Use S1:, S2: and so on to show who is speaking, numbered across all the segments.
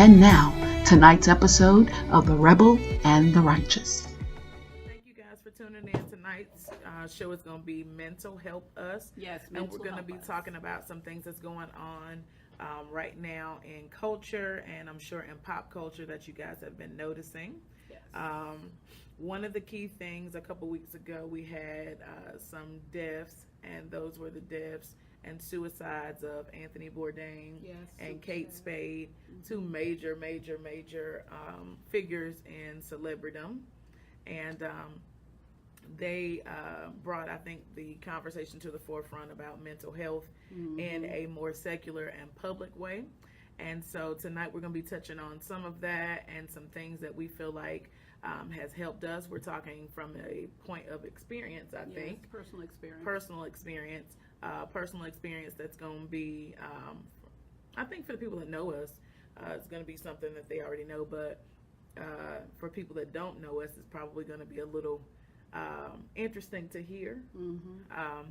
S1: And now, tonight's episode of The Rebel and the Righteous.
S2: Thank you guys for tuning in. Tonight's show is going to be Mental Help Us.
S3: Yes,
S2: and we're going to be talking about some things that's going on right now in culture, and I'm sure in pop culture that you guys have been noticing.
S3: Yes.
S2: One of the key things, a couple weeks ago, we had some deaths, and those were the deaths and suicides of Anthony Bourdain and Kate Spade, two major figures in celebritydom. And they brought, I think, the conversation to the forefront about mental health in a more secular and public way. And so tonight we're going to be touching on some of that and some things that we feel like has helped us. We're talking from a point of experience, I think.
S3: Personal experience.
S2: Personal experience that's going to be, I think for the people that know us, it's going to be something that they already know, but for people that don't know us, it's probably going to be a little interesting to hear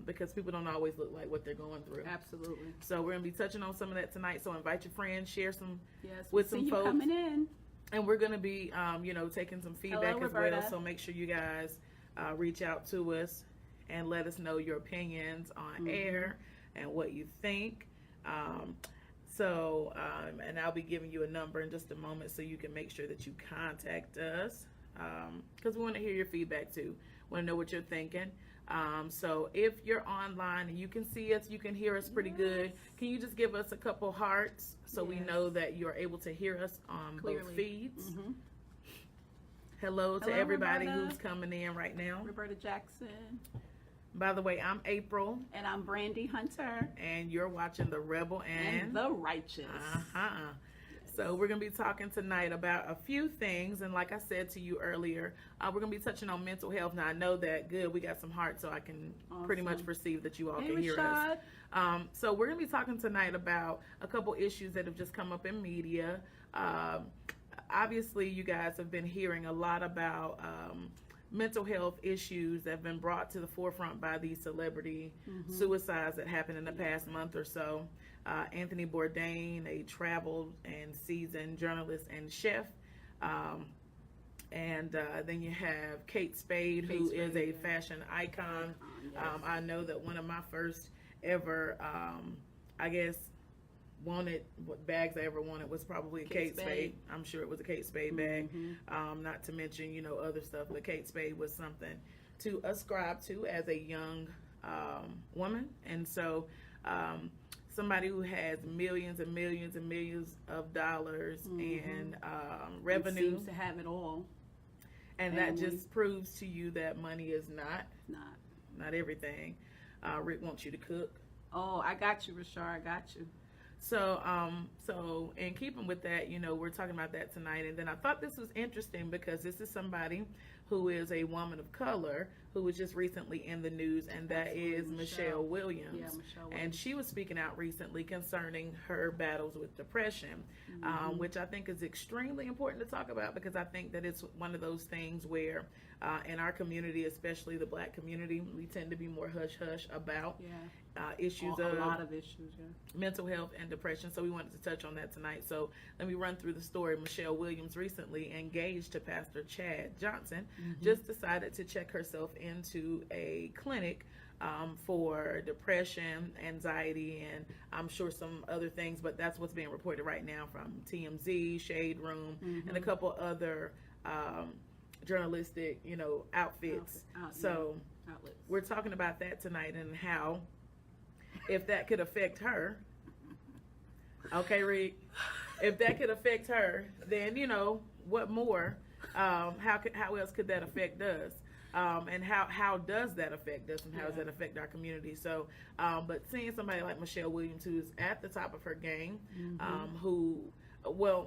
S2: because people don't always look like what they're going through.
S3: Absolutely.
S2: So we're going to be touching on some of that tonight. So invite your friends, share some
S3: with
S2: some
S3: see
S2: folks.
S3: You coming in.
S2: And we're going to be, taking some feedback as well. So make sure you guys reach out to us and let us know your opinions on air and what you think. And I'll be giving you a number in just a moment so you can make sure that you contact us because we want to hear your feedback too. Want to know what you're thinking. So if you're online and you can see us, you can hear us pretty good, can you just give us a couple hearts so we know that you're able to hear us on both feeds? Hello to everybody
S3: Roberta.
S2: Who's coming in right now.
S3: Roberta Jackson.
S2: By the way, I'm April.
S3: And I'm Brandy Hunter.
S2: And you're watching The Rebel and
S3: the Righteous.
S2: So we're going to be talking tonight about a few things. And like I said to you earlier, we're going to be touching on mental health. Now, I know that we got some heart, so I can pretty much perceive that you all can hear us. So we're going to be talking tonight about a couple issues that have just come up in media. Obviously, you guys have been hearing a lot about mental health issues that have been brought to the forefront by these celebrity suicides that happened in the past month or so. Anthony Bourdain, a traveled and seasoned journalist and chef. And then you have Kate Spade, who is a fashion icon. I know that one of my first ever, wanted bags I ever wanted was probably a Kate Spade. I'm sure it was a Kate Spade bag. Not to mention, other stuff, but Kate Spade was something to ascribe to as a young woman. And so somebody who has millions and millions and millions of dollars and revenue.
S3: Seems to have it all.
S2: And that just proves to you that money is not everything. Rick wants you to cook.
S3: Oh, I got you, Rashard. I got you.
S2: So in keeping with that, we're talking about that tonight. And then I thought this was interesting because this is somebody who is a woman of color who was just recently in the news, and that is Michelle Williams.
S3: Yeah, Michelle Williams.
S2: And she was speaking out recently concerning her battles with depression, which I think is extremely important to talk about because I think that it's one of those things where in our community, especially the Black community, we tend to be more hush-hush about issues
S3: a lot of issues,
S2: mental health and depression. So we wanted to touch on that tonight. So let me run through the story. Michelle Williams, recently engaged to Pastor Chad Johnson, just decided to check herself into a clinic for depression, anxiety, and I'm sure some other things, but that's what's being reported right now from TMZ, Shade Room, and a couple other journalistic, outfits. So we're talking about that tonight and how, if that could affect her, okay, Rick, if that could affect her, then, what more? How else could that affect us? And how does that affect us, and how does that affect our community? So, but seeing somebody like Michelle Williams, who's at the top of her game, who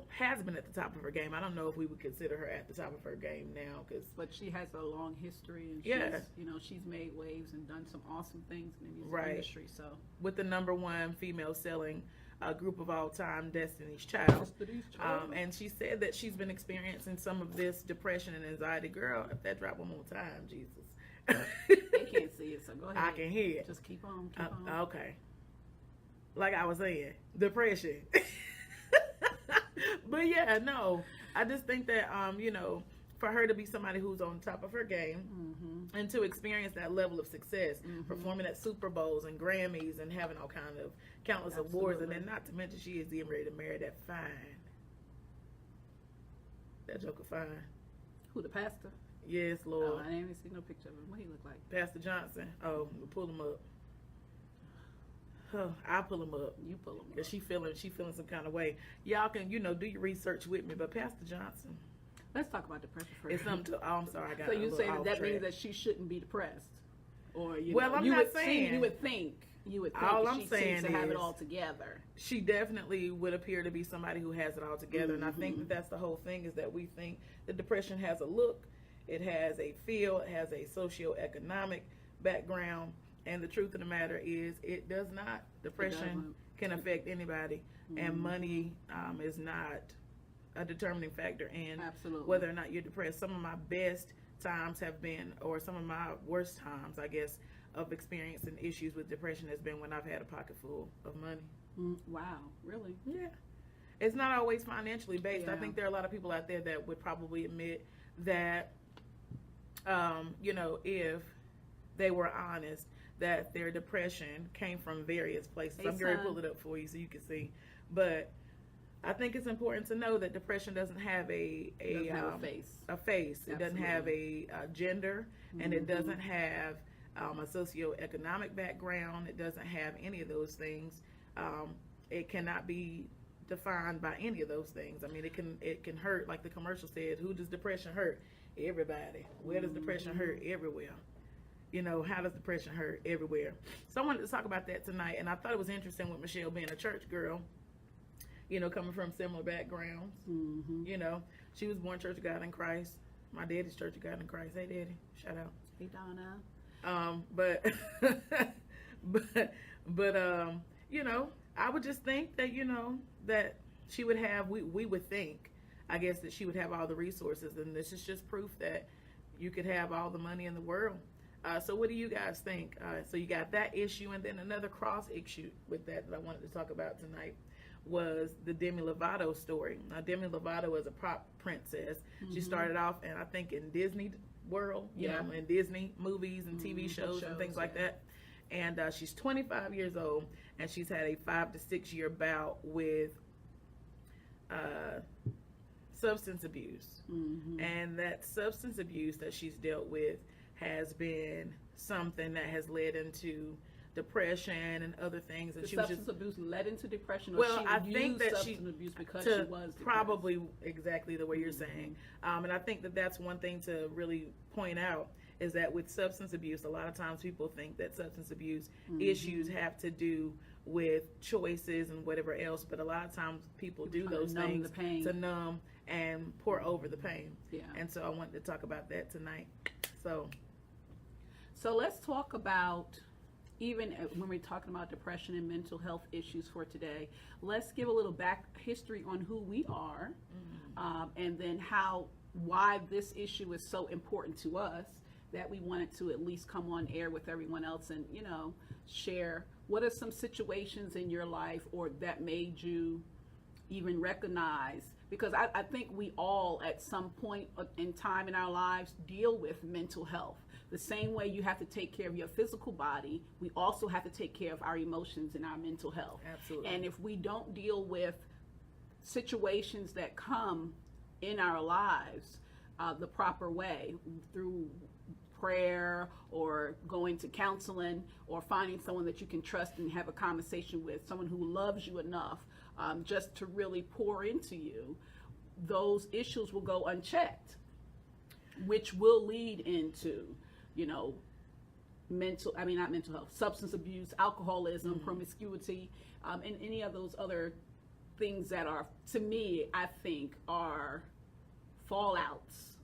S2: has been at the top of her game. I don't know if we would consider her at the top of her game now, but
S3: she has a long history, and she's made waves and done some awesome things in the music industry. So,
S2: with the #1 female selling group of all time, Destiny's Child. And she said that she's been experiencing some of this depression and anxiety. Girl, if that drop one more time, Jesus.
S3: They can't see it, so go ahead.
S2: I can hear it.
S3: Just keep on.
S2: Okay. Like I was saying, depression. But yeah, no, I just think that, you know, for her to be somebody who's on top of her game and to experience that level of success, performing at Super Bowls and Grammys and having all kind of countless awards, and then not to mention she is getting ready to marry that joker fine.
S3: Who, the pastor?
S2: Yes, Lord.
S3: Oh, I didn't even see no picture of him. What he look like?
S2: Pastor Johnson. Oh, we'll pull him up. I'll pull him up.
S3: You pull him up.
S2: Cause she feeling some kind of way. Y'all can, you know, do your research with me. But Pastor Johnson.
S3: Let's talk about depression first.
S2: It's something to. Oh, I'm sorry. I got.
S3: So you saying that means that she shouldn't be depressed, or
S2: I'm not saying.
S3: You would think.
S2: All I'm saying
S3: seems to have it all together.
S2: She definitely would appear to be somebody who has it all together, and I think that that's the whole thing, is that we think that depression has a look, it has a feel, it has a socioeconomic background, and the truth of the matter is it does not. Depression can affect anybody, and money is not a determining factor in whether or not you're depressed. Some of my best times have been, or some of my worst times, I guess, of experiencing issues with depression has been when I've had a pocket full of money.
S3: Wow, really?
S2: Yeah. It's not always financially based. Yeah. I think there are a lot of people out there that would probably admit that, you know, if they were honest, that their depression came from various places. I'm going to pull it up for you so you can see. But I think it's important to know that depression doesn't have a face. Absolutely. It doesn't have a gender, and it doesn't have a socioeconomic background. It doesn't have any of those things. It cannot be defined by any of those things. I mean, it can hurt, like the commercial said. Who does depression hurt? Everybody. Where does depression hurt? Everywhere. You know, how does depression hurt? Everywhere. So I wanted to talk about that tonight, and I thought it was interesting with Michelle being a church girl, you know, coming from similar backgrounds. You know, she was born Church of God in Christ. My daddy's Church of God in Christ. Hey, Daddy. Shout out.
S3: Hey, Donna.
S2: You know, I would just think that, you know, that she would have, we would think, I guess, that she would have all the resources, and this is just proof that you could have all the money in the world. So what do you guys think? So you got that issue, and then another cross issue with that I wanted to talk about tonight was the Demi Lovato story. Now, Demi Lovato is a pop princess. She started off, and I think in Disney World, you know, in Disney movies and TV shows and things like that. And she's 25 years old, and she's had a 5 to 6 year bout with substance abuse. And that substance abuse that she's dealt with has been something that has led into depression and other things. And
S3: the
S2: she
S3: substance abuse led into depression, or she
S2: I think that
S3: substance abuse because she was depressed?
S2: Probably exactly the way you're saying. And I think that that's one thing to really point out, is that with substance abuse, a lot of times people think that substance abuse issues have to do with choices and whatever else, but a lot of times people do those things to numb and pour over the pain. And so I wanted to talk about that tonight.
S3: So let's talk about, even when we're talking about depression and mental health issues for today, let's give a little back history on who we are, and then why this issue is so important to us that we wanted to at least come on air with everyone else and, you know, share what are some situations in your life or that made you even recognize, because I think we all at some point in time in our lives deal with mental health. The same way you have to take care of your physical body, we also have to take care of our emotions and our mental health.
S2: Absolutely.
S3: And if we don't deal with situations that come in our lives the proper way, through prayer or going to counseling or finding someone that you can trust and have a conversation with, someone who loves you enough just to really pour into you, those issues will go unchecked, which will lead into, you know, substance abuse, alcoholism, promiscuity, and any of those other things that are, to me, I think are fallouts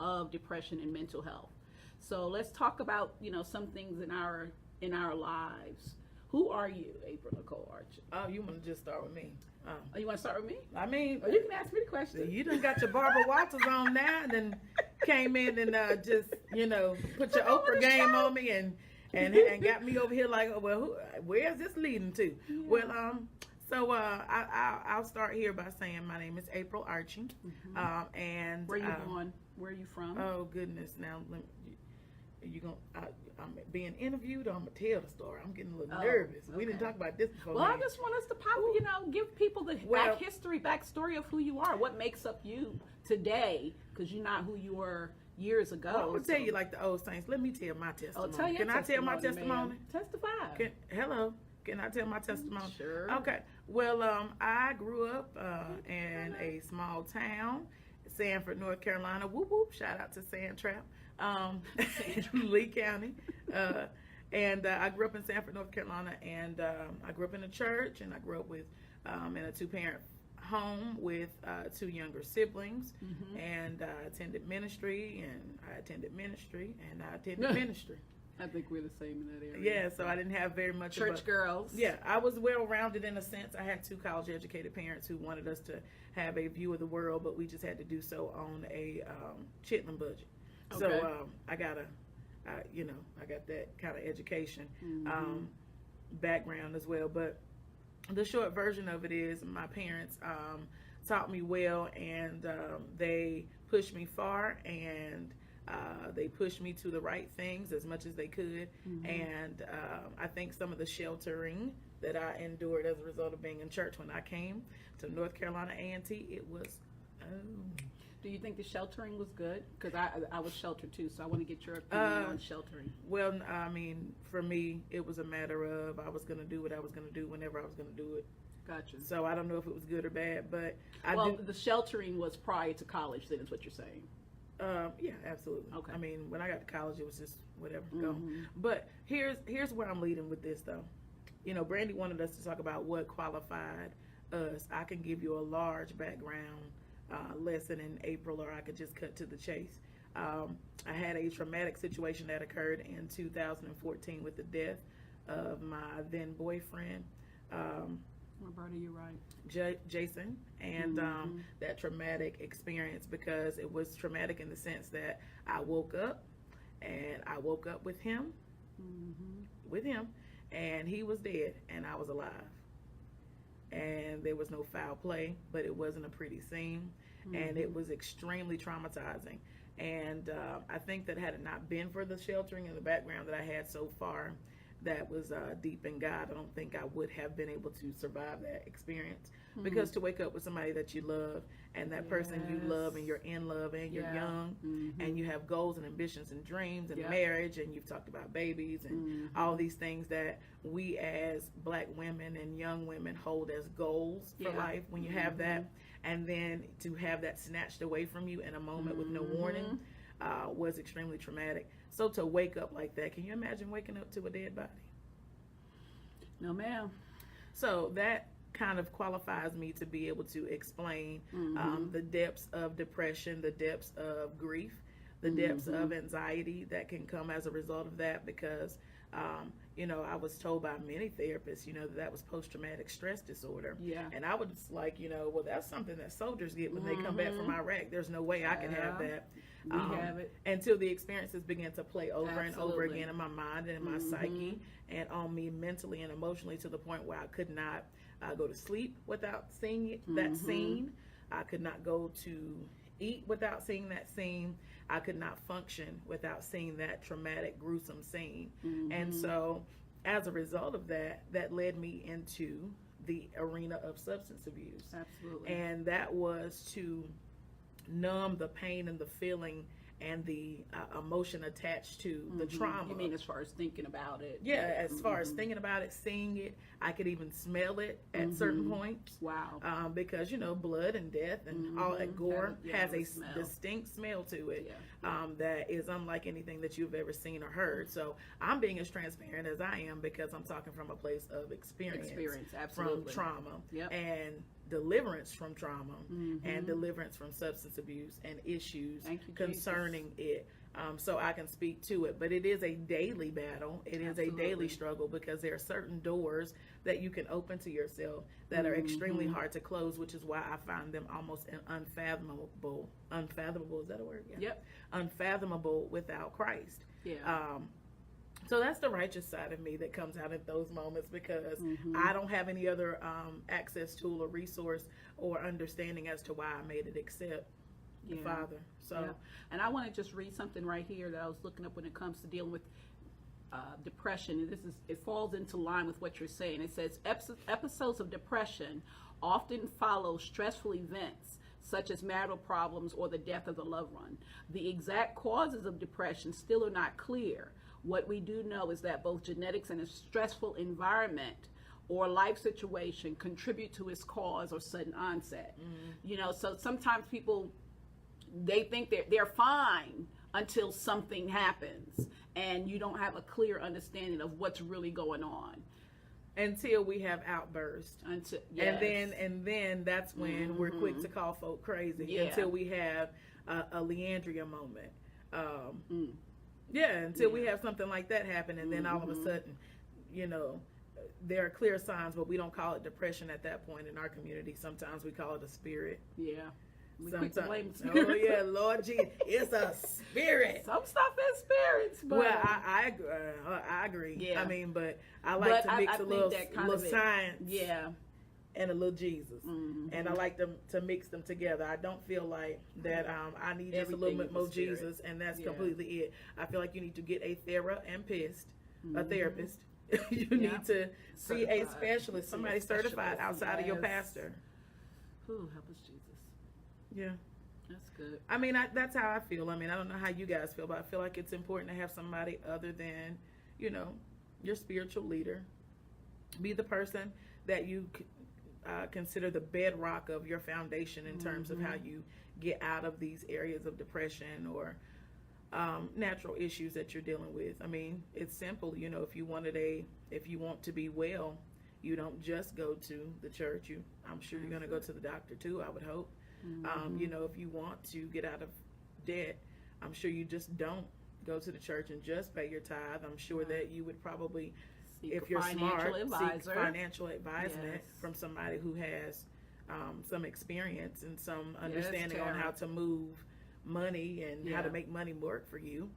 S3: of depression and mental health. So let's talk about, you know, some things in our lives. Who are you, April Nicole Archer?
S2: Oh, you want to just start with me?
S3: Oh, you want to start with me?
S2: I mean,
S3: you can ask me the question.
S2: You done got your Barbara Walters on now, and then came in and just, you know, put your Oprah game on me and got me over here like, well, where's this leading to? Yeah. Well, So I'll start here by saying my name is April Archie, and
S3: where you born? Where are you from?
S2: Oh goodness! Now I'm being interviewed, or I'm gonna tell the story. I'm getting a little nervous. We didn't talk about this before.
S3: Well, I just want us to give people the backstory of who you are. What makes up you today? Because you're not who you were years ago.
S2: Well, I'm gonna tell you like the old saints. Let me tell my testimony. Can I tell my testimony?
S3: Testify.
S2: Hello. Can I tell my testimony?
S3: Sure.
S2: Okay. Well, I grew up in a small town, Sanford, North Carolina. Whoop whoop! Shout out to Sand Trap, Lee County. And I grew up in Sanford, North Carolina, and I grew up in a church, and I grew up with in a 2-parent home with 2 younger siblings, and I attended ministry, and I attended ministry.
S3: I think we're the same in that area.
S2: Yeah, so I didn't have very much
S3: church girls.
S2: Yeah, I was well-rounded in a sense. I had 2 college-educated parents who wanted us to have a view of the world, but we just had to do so on a Chitlin budget. Okay. So I got that kind of education background as well. But the short version of it is my parents taught me well, and they pushed me far, and they pushed me to the right things as much as they could. And I think some of the sheltering that I endured as a result of being in church when I came to North Carolina A&T, it was
S3: Do you think the sheltering was good? Because I was sheltered too, so I want to get your opinion on sheltering.
S2: Well, I mean, for me, it was a matter of I was going to do what I was going to do whenever I was going to do it.
S3: Gotcha.
S2: So I don't know if it was good or bad, but
S3: the sheltering was prior to college, then is what you're saying.
S2: Yeah, absolutely.
S3: Okay.
S2: I mean, when I got to college, it was just whatever, go. But here's where I'm leading with this, though. You know, Brandy wanted us to talk about what qualified us. I can give you a large background lesson in April, or I could just cut to the chase. I had a traumatic situation that occurred in 2014 with the death of my then boyfriend.
S3: Roberta, you're right.
S2: Jason, and that traumatic experience, because it was traumatic in the sense that I woke up with him, and he was dead and I was alive, and there was no foul play, but it wasn't a pretty scene, and it was extremely traumatizing. And I think that had it not been for the sheltering and the background that I had so far, that was deep in God, I don't think I would have been able to survive that experience. Because to wake up with somebody that you love, and that person you love, and you're in love, and you're young, and you have goals and ambitions and dreams and marriage, and you've talked about babies and all these things that we as Black women and young women hold as goals for life. When you have that, and then to have that snatched away from you in a moment with no warning, was extremely traumatic. So to wake up like that, can you imagine waking up to a dead body?
S3: No, ma'am.
S2: So that kind of qualifies me to be able to explain the depths of depression, the depths of grief, the depths of anxiety that can come as a result of that, because I was told by many therapists, that was post-traumatic stress disorder. Yeah. And I was like, well, that's something that soldiers get when they come back from Iraq. There's no way I can have that.
S3: We have it.
S2: Until the experiences began to play over and over again in my mind and in my psyche, and on me mentally and emotionally, to the point where I could not go to sleep without seeing that scene. I could not go to eat without seeing that scene. I could not function without seeing that traumatic, gruesome scene. And so as a result of that, that led me into the arena of substance abuse.
S3: Absolutely.
S2: And that was to numb the pain and the feeling and the emotion attached to the trauma.
S3: You mean as far as thinking about it?
S2: Yeah, as far as thinking about it, seeing it, I could even smell it at certain points.
S3: Wow.
S2: Because, blood and death and all that gore has a distinct smell to it that is unlike anything that you've ever seen or heard. So I'm being as transparent as I am, because I'm talking from a place of experience
S3: absolutely.
S2: From trauma and deliverance from trauma and deliverance from substance abuse and issues concerning it. So I can speak to it, but it is a daily battle. It is a daily struggle, because there are certain doors that you can open to yourself that are extremely hard to close, which is why I find them almost unfathomable. Unfathomable, is that a word? Yeah.
S3: Yep.
S2: Unfathomable without Christ.
S3: Yeah.
S2: So that's the righteous side of me that comes out at those moments, because I don't have any other access tool or resource or understanding as to why I made it except the Father. So,
S3: and I want to just read something right here that I was looking up when it comes to dealing with depression. And it falls into line with what you're saying. It says episodes of depression often follow stressful events such as marital problems or the death of a loved one. The exact causes of depression still are not clear. What we do know is that both genetics and a stressful environment or life situation contribute to its cause or sudden onset. You know, so sometimes people, they think they're fine until something happens and you don't have a clear understanding of what's really going on.
S2: Until we have outbursts. And then that's when we're quick to call folk crazy. Until we have a Leandria moment. Until we have something like that happen, and then all of a sudden, you know, there are clear signs, but we don't call it depression at that point in our community. Sometimes we call it a spirit.
S3: We
S2: sometimes
S3: blame spirits.
S2: Oh yeah, Lord Jesus, it's a spirit.
S3: Some stuff is spirits, but
S2: well, I agree. Yeah. I mean, but I like to mix a little science. And a little Jesus, and I like them to mix them together. I don't feel like that I need just a little bit more Jesus, and that's completely it. I feel like you need to get a therapist. You need to see a specialist, somebody certified outside of your pastor.
S3: Ooh, help us, Jesus.
S2: Yeah.
S3: That's good.
S2: I mean, that's how I feel. I mean, I don't know how you guys feel, but I feel like it's important to have somebody other than, you know, your spiritual leader. Be the person that you consider the bedrock of your foundation in terms of how you get out of these areas of depression or natural issues that you're dealing with. I mean, it's simple. You know, if you want to be well, you don't just go to the church. I'm sure you're going to go to the doctor too, I would hope. You know, if you want to get out of debt, I'm sure you just don't go to the church and just pay your tithe. I'm sure that you would probably, if you're smart, seek financial advisement from somebody who has some experience and some understanding on how to move money and how to make money work for you.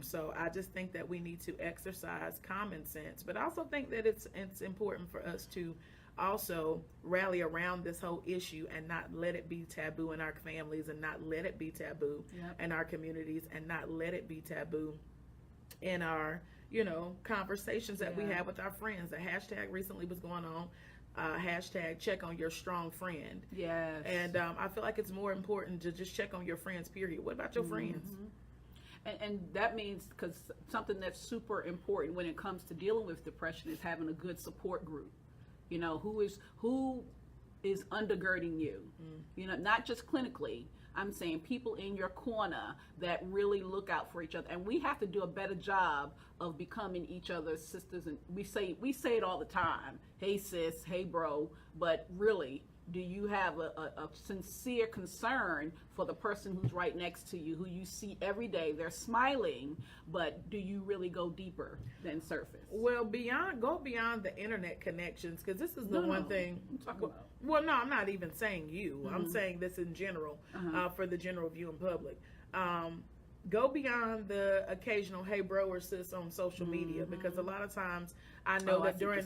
S2: So I just think that we need to exercise common sense, but I also think that it's important for us to also rally around this whole issue and not let it be taboo in our families, and not let it be taboo in our communities, and not let it be taboo in our, you know, conversations that we have with our friends. The hashtag recently was going on, hashtag check on your strong friend. Yes. And I feel like it's more important to just check on your friends, period. What about your friends?
S3: And that means, because something that's super important when it comes to dealing with depression is having a good support group. You know, who is undergirding you, you know, not just clinically. I'm saying people in your corner that really look out for each other. And we have to do a better job of becoming each other's sisters. And we say it all the time. Hey sis, hey bro. But really, do you have a sincere concern for the person who's right next to you, who you see every day? They're smiling, but do you really go deeper than surface?
S2: Well, go beyond the internet connections, because this is the one thing
S3: I'm talking about.
S2: Well, no, I'm not even saying you. I'm saying this in general, for the general viewing public. Go beyond the occasional hey bro or sis on social media, because a lot of times I know that during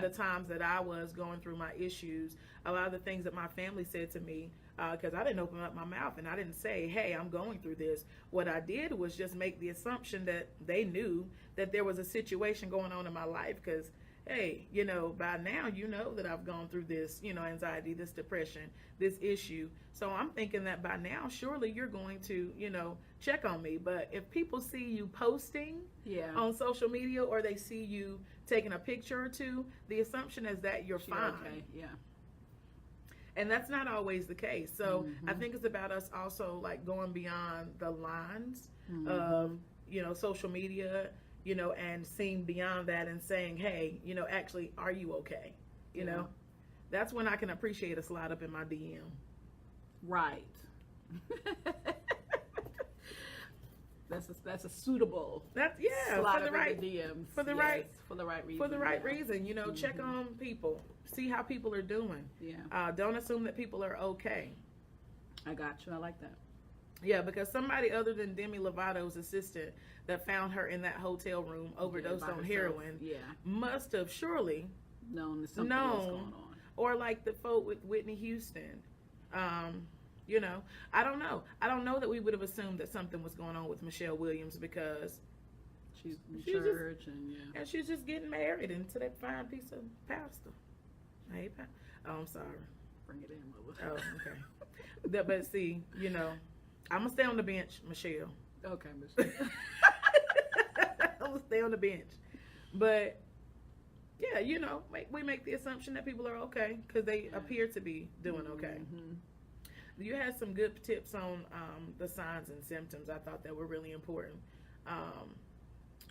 S2: the times that I was going through my issues, a lot of the things that my family said to me, because I didn't open up my mouth and I didn't say, hey, I'm going through this. What I did was just make the assumption that they knew that there was a situation going on in my life, because hey, you know, by now you know that I've gone through this, you know, anxiety, this depression, this issue. So I'm thinking that by now, surely you're going to, you know, check on me. But if people see you posting on social media, or they see you taking a picture or two, the assumption is that you're fine.
S3: Okay.
S2: And that's not always the case. So I think it's about us also like going beyond the lines of, you know, social media, you know, and seeing beyond that and saying, hey, you know, actually, are you okay? You know, that's when I can appreciate a slide up in my DM.
S3: Right. That's a suitable.
S2: That's
S3: slide for the right DMs.
S2: For the right reason. For the right
S3: yeah.
S2: reason, you know, check on people, see how people are doing.
S3: Yeah.
S2: Don't assume that people are okay.
S3: I got you. I like that.
S2: Yeah, because somebody other than Demi Lovato's assistant that found her in that hotel room overdosed on heroin must have surely
S3: known that something was going on.
S2: Or like the folk with Whitney Houston. You know, I don't know. I don't know that we would have assumed that something was going on with Michelle Williams because
S3: she's in church
S2: and she's just getting married into that fine piece of pasta. Hey, I'm sorry.
S3: Bring it in, Mother.
S2: Oh, okay. But see, you know, I'm gonna stay on the bench, Michelle.
S3: Okay, Michelle.
S2: I'm gonna stay on the bench, but yeah, you know, we make the assumption that people are okay because they appear to be doing okay.
S3: Mm-hmm.
S2: You had some good tips on the signs and symptoms. I thought that were really important.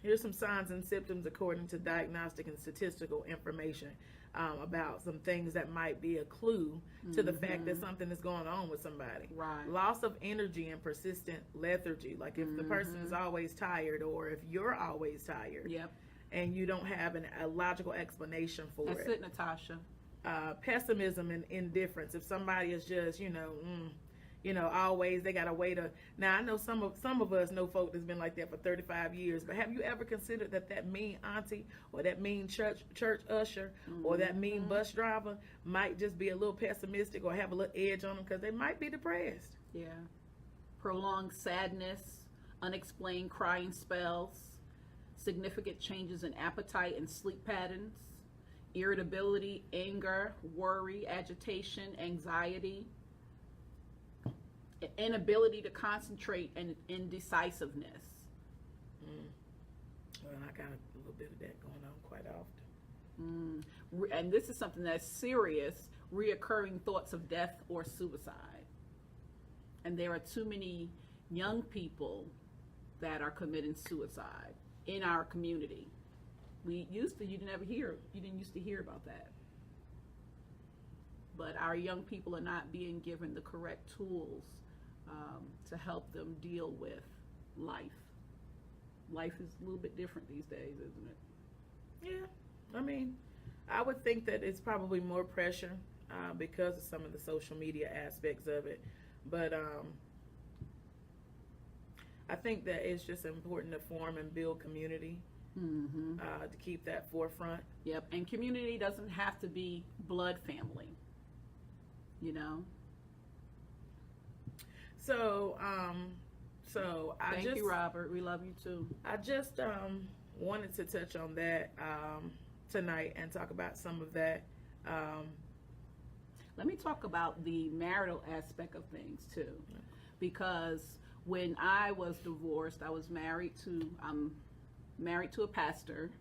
S2: Here's some signs and symptoms according to diagnostic and statistical information about some things that might be a clue to the fact that something is going on with somebody.
S3: Right.
S2: Loss of energy and persistent lethargy. Like if the person is always tired or if you're always tired.
S3: Yep.
S2: And you don't have a logical explanation for it.
S3: That's it, Natasha.
S2: Pessimism and indifference. If somebody is just, you know, always they got a way to. Now I know some of us know folk that's been like that for 35 years. But have you ever considered that mean auntie or that mean church usher or that mean bus driver might just be a little pessimistic or have a little edge on them because they might be depressed?
S3: Yeah. Prolonged sadness, unexplained crying spells, significant changes in appetite and sleep patterns, irritability, anger, worry, agitation, anxiety, inability to concentrate, and indecisiveness.
S2: Well, I got a little bit of that going on quite often.
S3: And this is something that's serious, reoccurring thoughts of death or suicide. And there are too many young people that are committing suicide in our community. You didn't used to hear about that. But our young people are not being given the correct tools to help them deal with life. Life is a little bit different these days, isn't it?
S2: Yeah, I mean, I would think that it's probably more pressure because of some of the social media aspects of it. But I think that it's just important to form and build community. To keep that forefront.
S3: Yep, and community doesn't have to be blood family, you know.
S2: So,
S3: Thank you, Robert. We love you too.
S2: I just wanted to touch on that tonight and talk about some of that.
S3: Let me talk about the marital aspect of things too, because when I was divorced, I was married to a pastor.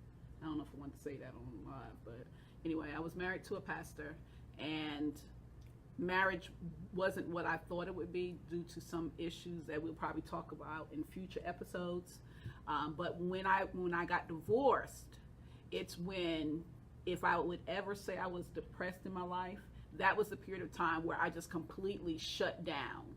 S3: I don't know if I want to say that on live, but anyway, I was married to a pastor, and marriage wasn't what I thought it would be due to some issues that we'll probably talk about in future episodes. But when I got divorced, it's when, if I would ever say I was depressed in my life, that was the period of time where I just completely shut down,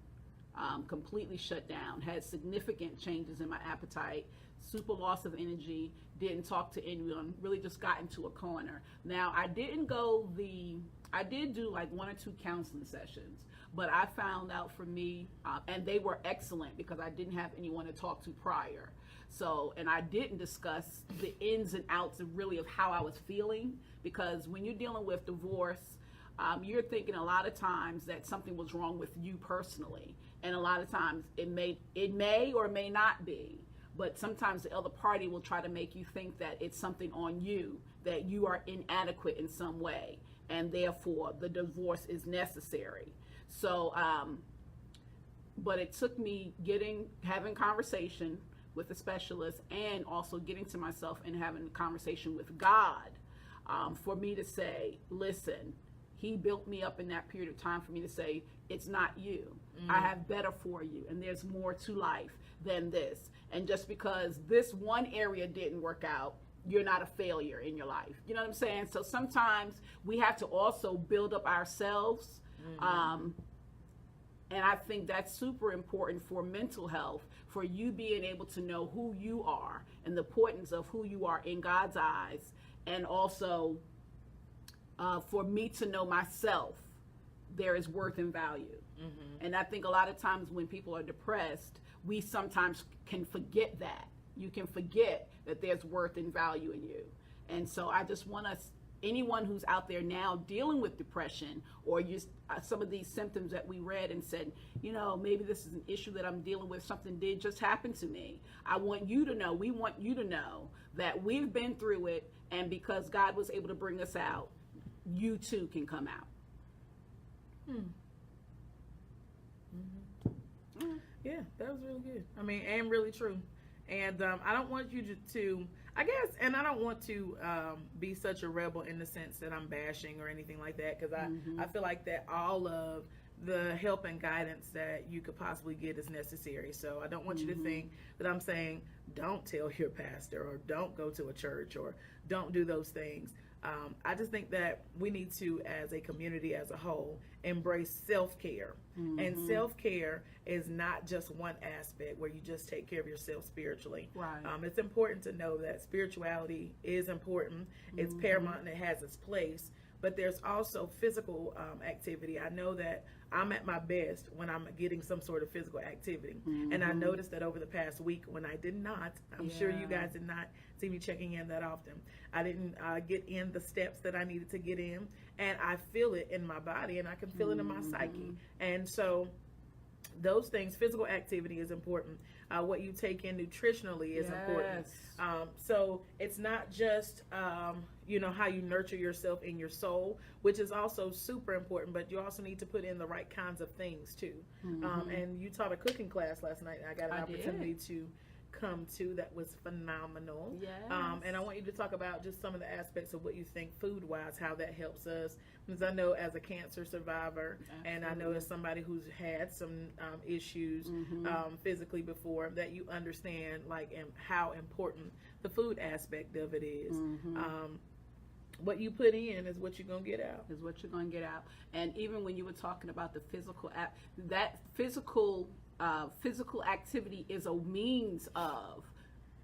S3: had significant changes in my appetite, super loss of energy, didn't talk to anyone, really just got into a corner. Now, I did do like 1 or 2 counseling sessions, but I found out for me, and they were excellent because I didn't have anyone to talk to prior. So, and I didn't discuss the ins and outs of really of how I was feeling, because when you're dealing with divorce, you're thinking a lot of times that something was wrong with you personally. And a lot of times it may or may not be. But sometimes the other party will try to make you think that it's something on you, that you are inadequate in some way, and therefore the divorce is necessary. So, but it took me having conversation with a specialist and also getting to myself and having a conversation with God for me to say, listen, He built me up in that period of time for me to say, it's not you. I have better for you, and there's more to life than this. And just because this one area didn't work out, you're not a failure in your life. You know what I'm saying? So sometimes we have to also build up ourselves. And I think that's super important for mental health, for you being able to know who you are and the importance of who you are in God's eyes. And also for me to know myself, there is worth and value. And I think a lot of times when people are depressed, we sometimes can forget that. You can forget that there's worth and value in you. And so I just want us, anyone who's out there now dealing with depression or just some of these symptoms that we read and said, you know, maybe this is an issue that I'm dealing with, something did just happen to me. I want you to know, we want you to know that we've been through it, and because God was able to bring us out, you too can come out.
S2: Yeah, that was really good. I mean, and really true. And I don't want you to I guess, and I don't want to be such a rebel in the sense that I'm bashing or anything like that, because I feel like that all of the help and guidance that you could possibly get is necessary. So I don't want you to think that I'm saying don't tell your pastor or don't go to a church or don't do those things. I just think that we need to, as a community as a whole, embrace self-care. And self-care is not just one aspect where you just take care of yourself spiritually.
S3: Right.
S2: It's important to know that spirituality is important. It's paramount and it has its place. But there's also physical activity. I know that I'm at my best when I'm getting some sort of physical activity. And I noticed that over the past week when I did not, I'm sure you guys did not see me checking in that often. I didn't get in the steps that I needed to get in. And I feel it in my body and I can feel it in my psyche. And so those things, physical activity is important. What you take in nutritionally is important. So it's not just, you know, how you nurture yourself in your soul, which is also super important, but you also need to put in the right kinds of things too. And you taught a cooking class last night. I got an opportunity to come to that was phenomenal. And I want you to talk about just some of the aspects of what you think food-wise, how that helps us. Because I know as a cancer survivor, and I know as somebody who's had some issues physically before, that you understand like how important the food aspect of it is. What you put in is what you're going to get out.
S3: Is what you're going to get out. And even when you were talking about the physical, that physical activity is a means of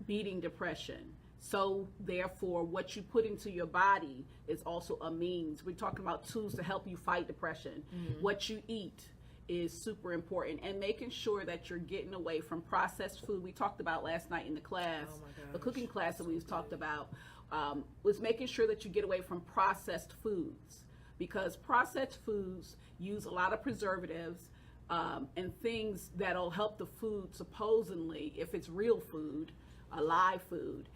S3: beating depression. So therefore, what you put into your body is also a means. We're talking about tools to help you fight depression. What you eat is super important, and making sure that you're getting away from processed food. We talked about last night in the class, the cooking class that we talked about, was making sure that you get away from processed foods, because processed foods use a lot of preservatives and things that'll help the food, supposedly, if it's real food, a live food,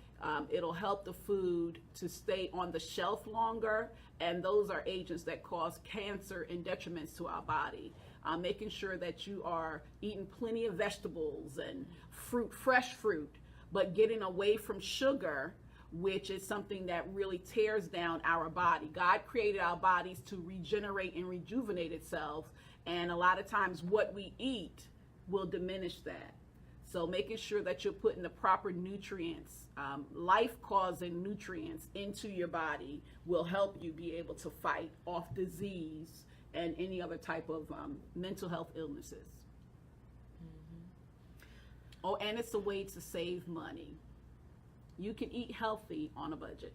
S3: it'll help the food to stay on the shelf longer, and those are agents that cause cancer and detriments to our body. Making sure that you are eating plenty of vegetables and fruit, fresh fruit, but getting away from sugar, which is something that really tears down our body. God created our bodies to regenerate and rejuvenate itself, and a lot of times what we eat will diminish that. So making sure that you're putting the proper nutrients, life-causing nutrients into your body will help you be able to fight off disease and any other type of mental health illnesses. Oh, and it's a way to save money. You can eat healthy on a budget.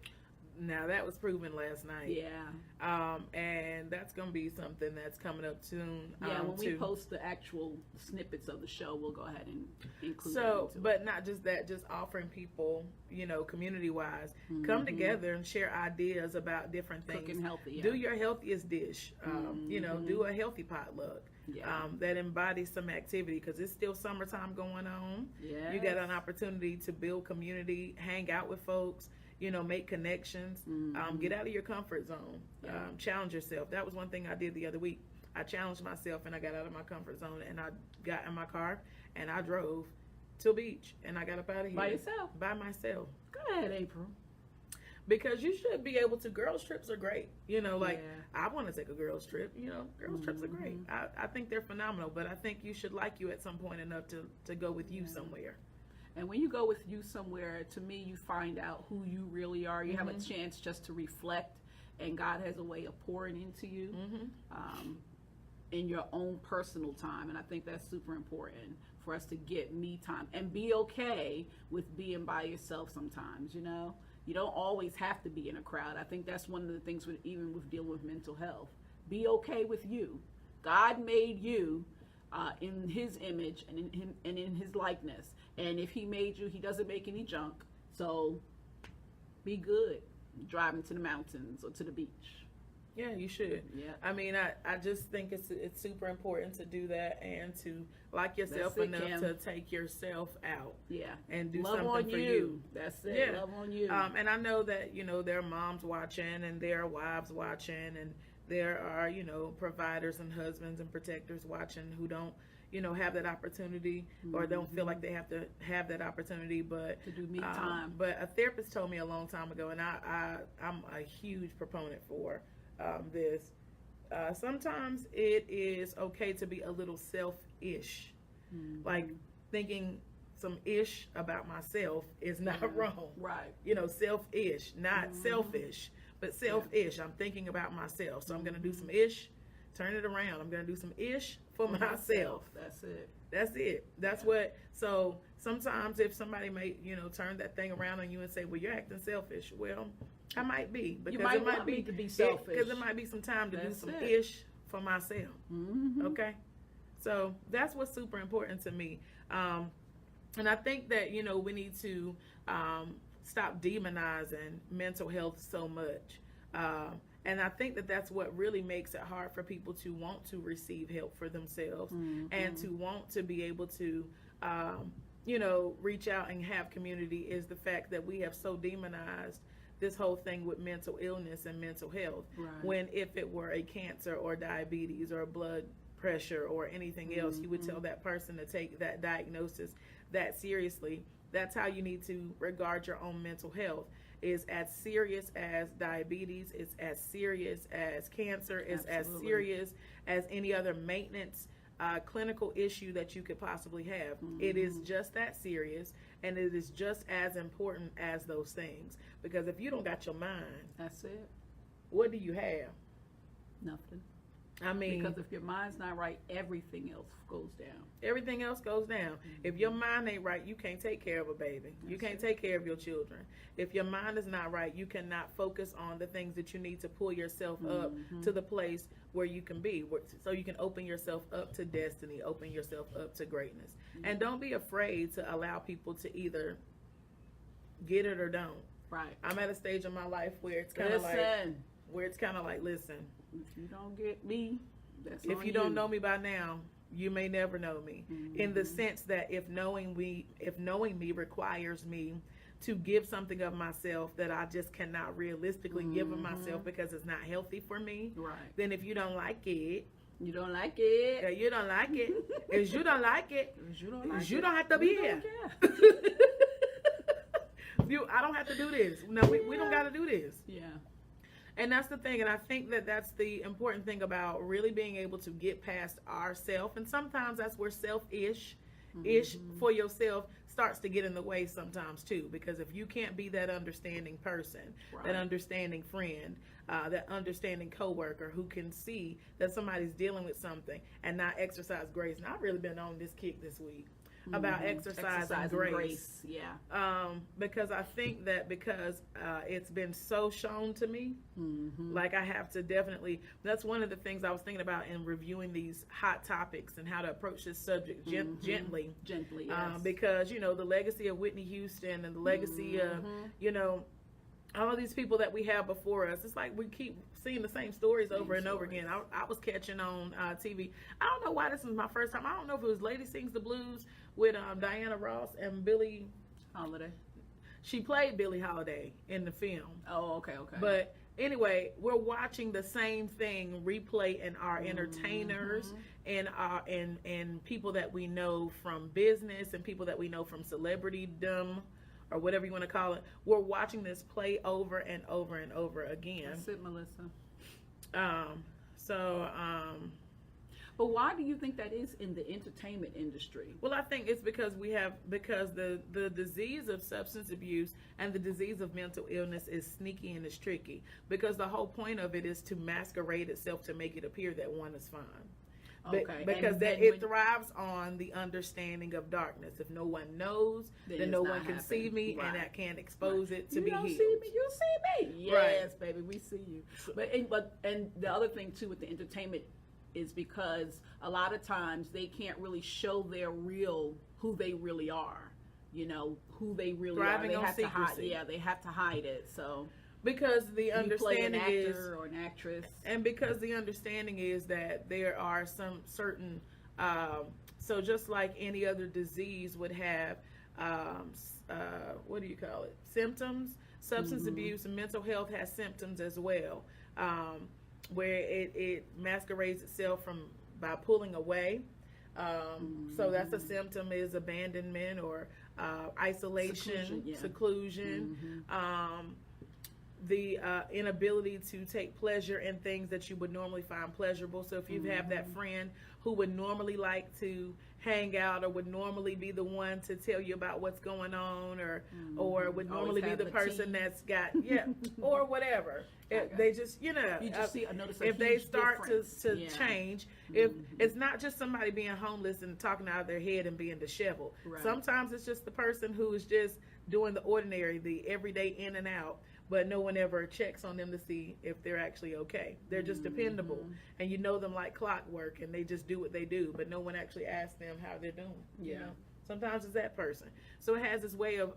S2: Now that was proven last night.
S3: Yeah.
S2: And that's going to be something that's coming up soon.
S3: Yeah, when we post the actual snippets of the show, we'll go ahead and include
S2: so,
S3: that.
S2: but not just that, just offering people, you know, community-wise, come together and share ideas about different things.
S3: Cooking healthy, yeah.
S2: Do your healthiest dish. You know, do a healthy potluck. That embodies some activity, because it's still summertime going on. You got an opportunity to build community, hang out with folks, you know, make connections, get out of your comfort zone, challenge yourself. That was one thing I did the other week. I challenged myself and I got out of my comfort zone, and I got in my car and I drove to a beach and I got up out of here.
S3: By yourself?
S2: By myself.
S3: Go ahead, April.
S2: Because you should be able to. Girls trips are great. You know, like I want to take a girls trip. You know, girls trips are great. I think they're phenomenal, but I think you should like you at some point enough to go with you somewhere.
S3: And when you go with you somewhere, to me, you find out who you really are. You have a chance just to reflect, and God has a way of pouring into you in your own personal time. And I think that's super important for us to get me time and be okay with being by yourself sometimes, you know. You don't always have to be in a crowd. I think that's one of the things even with dealing with mental health. Be okay with you. God made you in his image and in his likeness. And if he made you, he doesn't make any junk. So be good driving to the mountains or to the beach.
S2: Yeah, you should.
S3: Yeah.
S2: I mean, I just think it's super important to do that and to like yourself
S3: That's it,
S2: enough
S3: Kim.
S2: to take yourself out.
S3: Yeah.
S2: And do
S3: Love
S2: something
S3: on
S2: for
S3: you.
S2: you.
S3: That's it.
S2: Yeah.
S3: Love on you.
S2: And I know that, there are moms watching and there are wives watching and there are, providers and husbands and protectors watching who don't, have that opportunity or don't feel like they have to have that opportunity, but
S3: to do me time.
S2: But a therapist told me a long time ago, and I'm a huge proponent for this. Sometimes it is okay to be a little selfish, like thinking some ish about myself is not wrong.
S3: Right.
S2: Selfish, not selfish, but selfish. I'm thinking about myself, so I'm gonna do some ish. Turn it around. I'm going to do some ish for myself.
S3: That's it.
S2: That's it. That's what. So sometimes if somebody may, turn that thing around on you and say, well, you're acting selfish. Well, I might be. Because
S3: you might
S2: it might
S3: want
S2: be
S3: me to be selfish.
S2: Because it might be some time to
S3: That's
S2: do some
S3: it.
S2: ish for myself.
S3: Mm-hmm.
S2: Okay? So that's what's super important to me. And I think that, we need to stop demonizing mental health so much. And I think that that's what really makes it hard for people to want to receive help for themselves and to want to be able to, reach out and have community is the fact that we have so demonized this whole thing with mental illness and mental health.
S3: Right.
S2: When if it were a cancer or diabetes or blood pressure or anything else, you would tell that person to take that diagnosis that seriously. That's how you need to regard your own mental health. Is as serious as diabetes, it's as serious as cancer, it's as serious as any other maintenance clinical issue that you could possibly have. It is just that serious, and it is just as important as those things. Because if you don't got your mind,
S3: That's it.
S2: what do you have?
S3: Nothing.
S2: I mean,
S3: Because if your mind's not right, everything else goes down.
S2: everything else goes down. If your mind ain't right, you can't take care of a baby. You can't take care of your children. If your mind is not right, you cannot focus on the things that you need to pull yourself up to the place where you can be, so you can open yourself up to destiny, open yourself up to greatness. And don't be afraid to allow people to either get it or don't.
S3: Right.
S2: I'm at a stage in my life where it's kind of like, listen,
S3: if you don't get me, that's
S2: if
S3: on
S2: you don't know me by now, you may never know me. In the sense that if knowing me requires me to give something of myself that I just cannot realistically give of myself because it's not healthy for me,
S3: Right.
S2: then if you don't like it,
S3: You don't like it.
S2: yeah, you don't like it. If you don't like it,
S3: You don't like
S2: you
S3: it.
S2: don't have to be
S3: We
S2: here.
S3: don't care.
S2: I don't have to do this. No, we don't got to do this.
S3: Yeah.
S2: And that's the thing, and I think that that's the important thing about really being able to get past ourself. And sometimes that's where selfish for yourself starts to get in the way sometimes too. Because if you can't be that understanding person,
S3: Right.
S2: that understanding friend, that understanding coworker who can see that somebody's dealing with something and not exercise grace. And I've really been on this kick this week about exercising grace.
S3: Yeah.
S2: Because I think that because it's been so shown to me, like I have to definitely, that's one of the things I was thinking about in reviewing these hot topics and how to approach this subject gently.
S3: Gently, yes.
S2: Because, the legacy of Whitney Houston and the legacy of, all of these people that we have before us, it's like we keep seeing the same stories over and over again. I was catching on TV. I don't know why this was my first time. I don't know if it was Lady Sings the Blues with Diana Ross and Billie
S3: Holiday.
S2: She played Billie Holiday in the film.
S3: Oh, okay.
S2: But anyway, we're watching the same thing replay in our entertainers and and people that we know from business and people that we know from celebritydom or whatever you want to call it. We're watching this play over and over and over again.
S3: That's it, Melissa. But why do you think that is in the entertainment industry?
S2: Well, I think it's because the disease of substance abuse and the disease of mental illness is sneaky and is tricky. Because the whole point of it is to masquerade itself to make it appear that one is fine.
S3: Okay.
S2: Because it thrives on the understanding of darkness. If no one knows, then no one can see me, and that can't expose it to be healed.
S3: You see me, you see me. Yes,
S2: Right.
S3: baby, we see you. But the other thing too with the entertainment is because a lot of times they can't really show who they really are. You know, who they really
S2: Thriving
S3: are. They
S2: on
S3: have
S2: secrecy.
S3: to hide. Yeah, they have to hide it. So
S2: because the understanding
S3: you play an
S2: is,
S3: actor or an actress,
S2: and because the understanding is that there are some certain, so just like any other disease would have, what do you call it? Symptoms. Substance abuse and mental health has symptoms as well, where it masquerades itself by pulling away. So that's a symptom is abandonment or isolation, seclusion, the inability to take pleasure in things that you would normally find pleasurable. So if you have that friend who would normally like to hang out or would normally be the one to tell you about what's going on or would normally be the person that's got, or whatever. They just, you just
S3: notice
S2: if they start to change, if it's not just somebody being homeless and talking out of their head and being disheveled.
S3: Right.
S2: Sometimes it's just the person who is just doing the ordinary, the everyday in and out, but no one ever checks on them to see if they're actually okay. They're just dependable, and you know them like clockwork, and they just do what they do, but no one actually asks them how they're doing.
S3: Yeah.
S2: You know? Sometimes it's that person. So it has this way of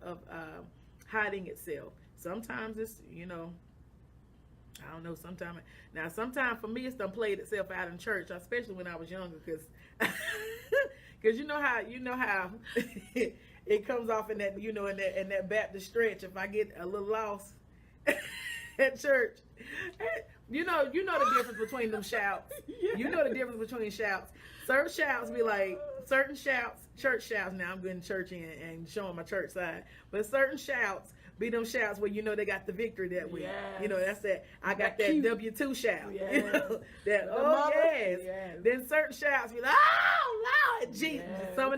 S2: hiding itself. Sometimes it's, I don't know, sometimes for me it's done played itself out in church, especially when I was younger, because you know how it comes off in that, in that Baptist stretch. If I get a little lost at church, you know the difference between them shouts. You know the difference between shouts. Certain shouts be like, church shouts. Now I'm getting churchy and showing my church side, but certain shouts be them shouts where they got the victory that week.
S3: Yes.
S2: That's that. I got that
S3: cute
S2: W2 shout.
S3: Yes.
S2: That
S3: mama.
S2: yes.
S3: Yes.
S2: Then certain shouts be like, oh Lord Jesus.
S3: Yes.
S2: Some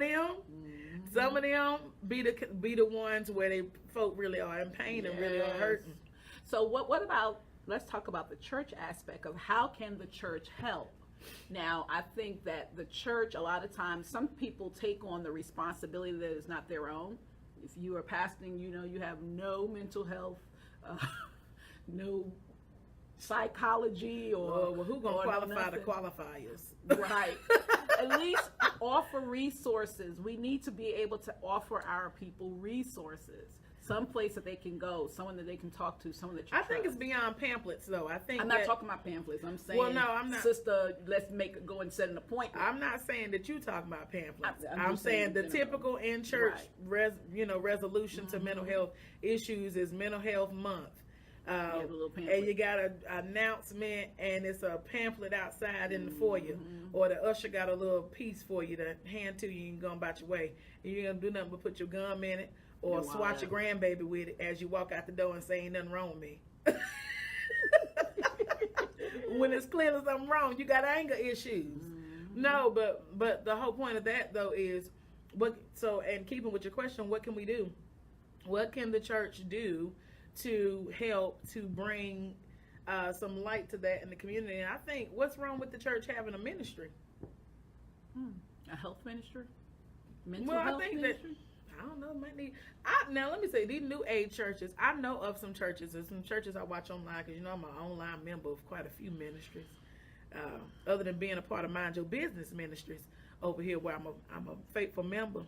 S2: of them be the ones where they folk really are in pain and really are hurting.
S3: So what about, let's talk about the church aspect of how can the church help? Now, I think that the church, a lot of times, some people take on the responsibility that is not their own. If you are pastoring, you have no mental health, no psychology or
S2: well, who gonna qualify the qualifiers?
S3: Right. At least offer resources. We need to be able to offer our people resources. Some place that they can go, someone that they can talk to, someone that you
S2: I
S3: trust.
S2: think it's beyond pamphlets, though.
S3: I'm not talking about pamphlets. I'm saying,
S2: well, no, I'm not.
S3: Sister, let's go and set an appointment.
S2: I'm not saying that you talking about pamphlets.
S3: I'm
S2: saying the
S3: general.
S2: typical in church, resolution to mental health issues is Mental Health Month.
S3: The little pamphlet.
S2: And you got an announcement, and it's a pamphlet outside in the foyer, or the usher got a little piece for you to hand to you, and you go about your way. And you ain't gonna do nothing but put your gum in it, or swat your grandbaby with it as you walk out the door and say, ain't nothing wrong with me. When it's clear there's something wrong, you got anger issues. No, but the whole point of that, though, is, and keeping with your question, what can we do? What can the church do to help to bring some light to that in the community? And I think, what's wrong with the church having a ministry?
S3: A health ministry? Mental health ministry?
S2: I don't know, might need. Now let me say, these new age churches, I know of some churches. There's some churches I watch online, because I'm an online member of quite a few ministries. Other than being a part of Mind Your Business Ministries over here, where I'm a faithful member.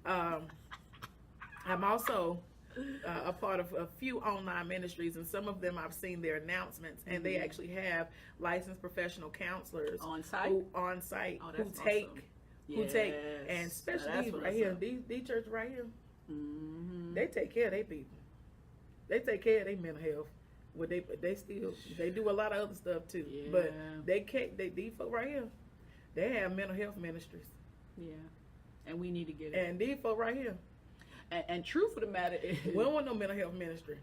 S2: I'm also a part of a few online ministries, and some of them I've seen their announcements, and they actually have licensed professional counselors
S3: on site
S2: who take, and especially these right here, these churches right here, they take care of their people. They take care of their mental health. Well, they do a lot of other stuff too, but these folk right here, they have mental health ministries.
S3: Yeah, and we need to get it.
S2: And these folk right here.
S3: And truth of the matter is,
S2: we don't want no mental health ministry.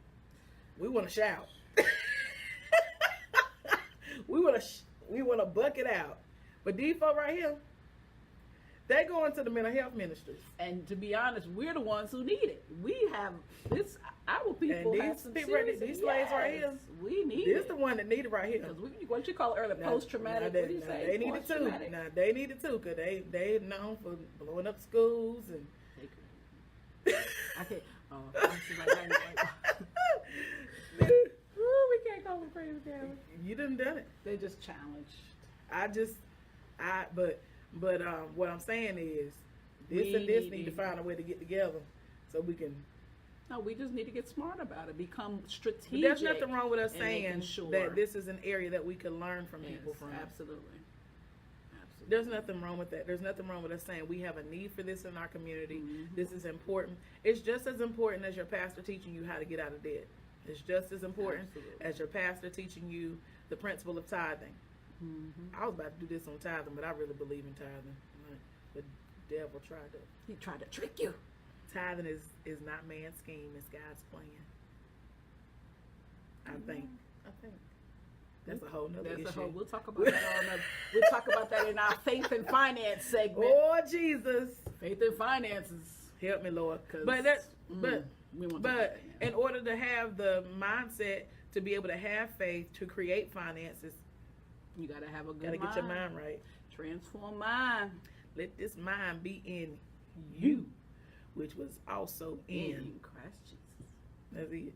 S2: We want to shout. we want to buck it out. But these folk right here, they go into the mental health ministries.
S3: And to be honest, we're the ones who need it. We have this. Our people
S2: and
S3: have some
S2: these
S3: serious.
S2: slaves right here.
S3: We need
S2: this
S3: it.
S2: the one that need it right here.
S3: What you call it earlier, post-traumatic. What do you say?
S2: They need it too. Now they need it too, because they known for blowing up schools and.
S3: I can't. Oh, we can't call them crazy, Gavin.
S2: You done it.
S3: They just challenged.
S2: I just But what I'm saying is, this and this need to find a way to get together so we can.
S3: No, we just need to get smart about it. Become strategic.
S2: But there's nothing wrong with us saying that this is an area that we can learn from people from.
S3: Absolutely.
S2: There's nothing wrong with that. There's nothing wrong with us saying we have a need for this in our community. This is important. It's just as important as your pastor teaching you how to get out of debt. It's just as important as your pastor teaching you the principle of tithing. I was about to do this on tithing, but I really believe in tithing. The devil tried to
S3: trick you.
S2: Tithing is not man's scheme, it's God's plan. I think. That's a whole nother issue.
S3: We'll talk about that we'll talk about that in our faith and finance segment.
S2: Oh Jesus.
S3: Faith and finances.
S2: Help me, Lord. But in order to have the mindset to be able to have faith to create finances,
S3: you gotta have a good
S2: mind. Gotta get your mind right.
S3: Transform mind.
S2: Let this mind be in you, which was also in
S3: Christ Jesus.
S2: That's it.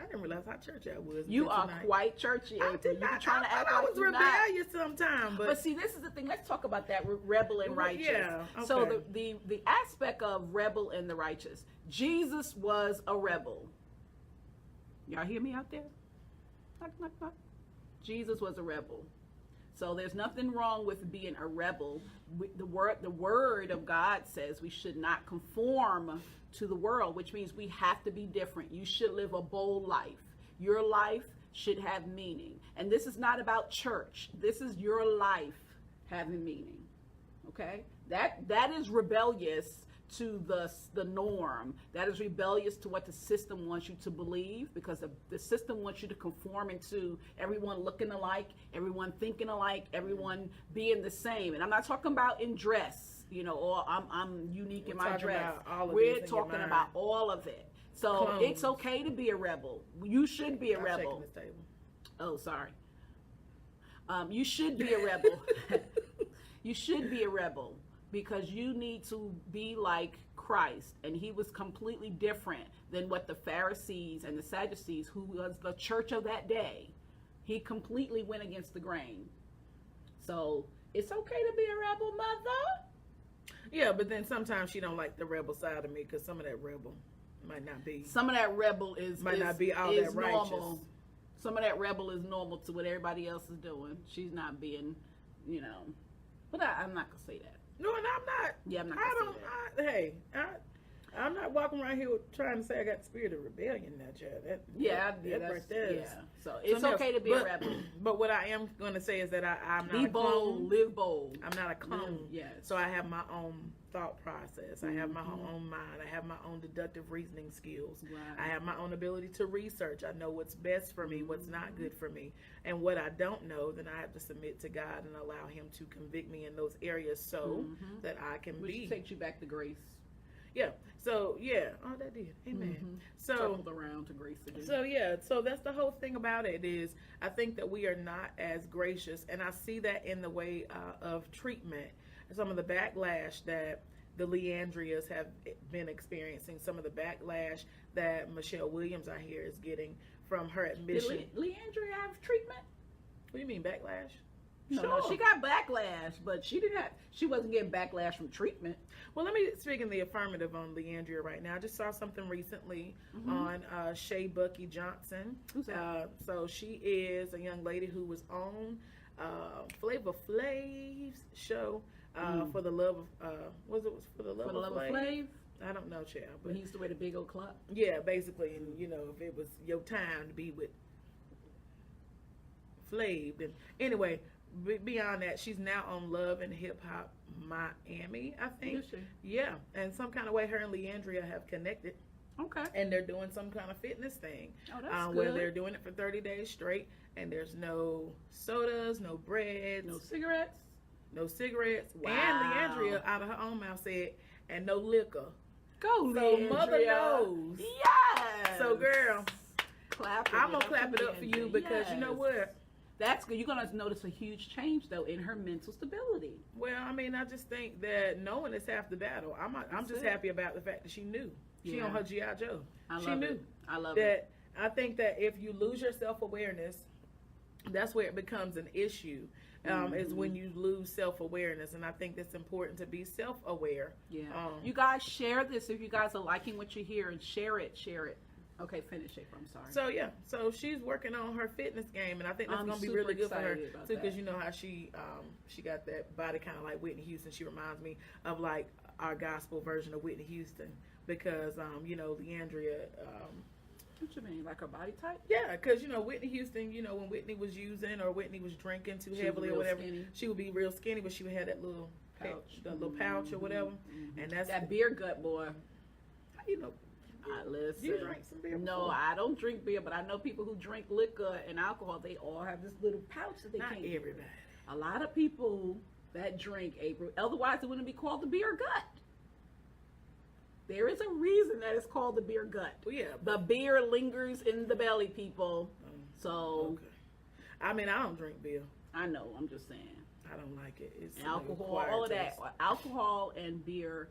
S2: I didn't realize how churchy I was.
S3: You are quite churchy, April. You were trying to act like
S2: I was rebellious sometimes,
S3: but see, this is the thing. Let's talk about that rebel and righteous.
S2: Yeah. Okay.
S3: So the aspect of rebel and the righteous. Jesus was a rebel. Y'all hear me out there? Knock, knock, knock. Jesus was a rebel. So there's nothing wrong with being a rebel. The word of God says we should not conform to the world, which means we have to be different. You should live a bold life. Your life should have meaning. And this is not about church. This is your life having meaning. Okay? That is rebellious to the norm. That is rebellious to what the system wants you to believe, because the system wants you to conform into everyone looking alike, everyone thinking alike, everyone being the same. And I'm not talking about in dress, or I'm unique in my dress. We're talking about all of it. So it's okay to be a rebel. You should be a rebel. Oh, sorry. You should be a rebel. You should be a rebel. Because you need to be like Christ. And he was completely different than what the Pharisees and the Sadducees, who was the church of that day, he completely went against the grain. So it's okay to be a rebel, mother.
S2: Yeah, but then sometimes she don't like the rebel side of me, because some of that rebel might not be.
S3: Some of that rebel
S2: not be all that righteous.
S3: Normal. Some of that rebel is normal to what everybody else is doing. She's not being, But I'm not going to say that.
S2: No, and I'm not.
S3: Yeah, I'm not.
S2: I'm not walking around here trying to say I got the spirit of rebellion now, child. That's right there.
S3: Yeah. So it's okay to be a rebel.
S2: But what I am going to say is that I'm not
S3: a clone. Live bold.
S2: I'm not a clone.
S3: Yes.
S2: So I have my own thought process. I have my own mind. I have my own deductive reasoning skills.
S3: Right.
S2: I have my own ability to research. I know what's best for me, what's not good for me. And what I don't know, then I have to submit to God and allow him to convict me in those areas so that I can
S3: Which takes you back to grace.
S2: Yeah. So, yeah. Oh, that did. Amen. So,
S3: circled around to grace again.
S2: So, yeah. So, that's the whole thing about it is I think that we are not as gracious. And I see that in the way of treatment. Some of the backlash that the Leandrias have been experiencing. Some of the backlash that Michelle Williams, I hear, is getting from her admission.
S3: Did Leandria have treatment?
S2: What do you mean, backlash?
S3: No, she got backlash, but she wasn't getting backlash from treatment.
S2: Well, let me speak in the affirmative on Leandria right now. I just saw something recently on Shay Bucky Johnson.
S3: Who's that?
S2: So she is a young lady who was on Flavor Flav's show for the love of for the love of Flav? I don't know, child.
S3: But he used to wear the big old club.
S2: Yeah, basically, and if it was your time to be with Flav, then anyway. Beyond that, she's now on Love and Hip Hop Miami, I think.
S3: Is she?
S2: Yeah, and some kind of way her and Leandria have connected.
S3: Okay.
S2: And they're doing some kind of fitness thing.
S3: Oh, that's good.
S2: Where they're doing it for 30 days straight, and there's no sodas, no breads.
S3: No cigarettes?
S2: No cigarettes.
S3: Wow.
S2: And Leandria, out of her own mouth, said, and no liquor.
S3: Go,
S2: so
S3: Leandria.
S2: Mother knows.
S3: Yes.
S2: So, girl,
S3: I'm
S2: going to clap it up for you because you know what?
S3: That's good. You're going to notice a huge change, though, in her mental stability.
S2: Well, I mean, I just think that knowing is half the battle. I'm just happy about the fact that she knew. She on her G.I. Joe. She knew.
S3: I love
S2: that. I think that if you lose your self-awareness, that's where it becomes an issue. is when you lose self-awareness. And I think it's important to be self-aware.
S3: Yeah. You guys share this if you guys are liking what you hear, and share it. Okay, finish it. I'm sorry.
S2: So she's working on her fitness game, and I think that's going to be really good for her too, because you know how she got that body kind of like Whitney Houston. She reminds me of like our gospel version of Whitney Houston, because you know, Leandria.
S3: What you mean, like her body type?
S2: Yeah, because you know, Whitney Houston, you know, when Whitney was using or Whitney was drinking too heavily or whatever, she would be real skinny, but she would have that little pouch, or whatever, and that's
S3: that beer gut, boy.
S2: You know.
S3: Listen,
S2: you drank some beer before?
S3: No, I don't drink beer, but I know people who drink liquor and alcohol. They all have this little pouch that they
S2: Not
S3: can't.
S2: Everybody.
S3: A lot of people that drink, April. Otherwise, it wouldn't be called the beer gut. There is a reason that it's called the beer gut.
S2: Well, yeah.
S3: The beer lingers in the belly, people. So.
S2: Okay. I mean, I don't drink beer.
S3: I know. I'm just saying.
S2: I don't like it. It's
S3: alcohol, all of that. Alcohol and beer.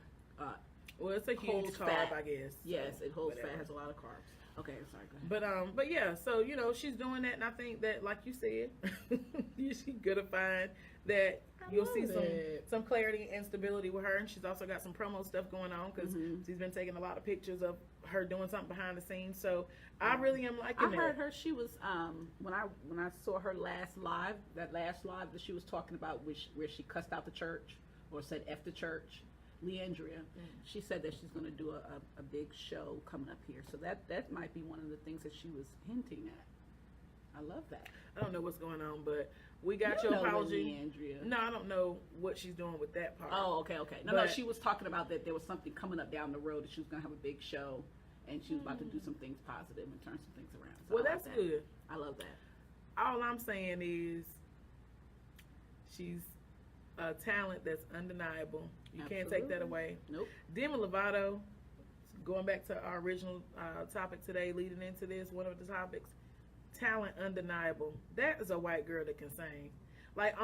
S2: Well, it's a huge carb,
S3: fat.
S2: I guess.
S3: Yes, it holds fat. Has a lot of carbs. Okay, sorry. Go
S2: ahead. But yeah. So you know, she's doing that, and I think that, like you said, she's gonna find that you'll see some clarity and stability with her, and she's also got some promo stuff going on, because she's been taking a lot of pictures of her doing something behind the scenes. So I really am liking that.
S3: I heard her. She was when I saw her last live that she was talking about, where she cussed out the church or said F the church. Leandria, she said that she's going to do a big show coming up here, so that might be one of the things that she was hinting at. I love that.
S2: I don't know what's going on, but we got your apology.
S3: Leandria.
S2: No, I don't know what she's doing with that part.
S3: Oh, okay. No, she was talking about that there was something coming up down the road, that she was going to have a big show, and she was about to do some things positive and turn some things around. So
S2: well, that's good.
S3: I love that.
S2: All I'm saying is she's a talent that's undeniable. You can't take that away.
S3: Nope.
S2: Demi Lovato, going back to our original topic today, leading into this, one of the topics, talent undeniable. That is a white girl that can sing. Like,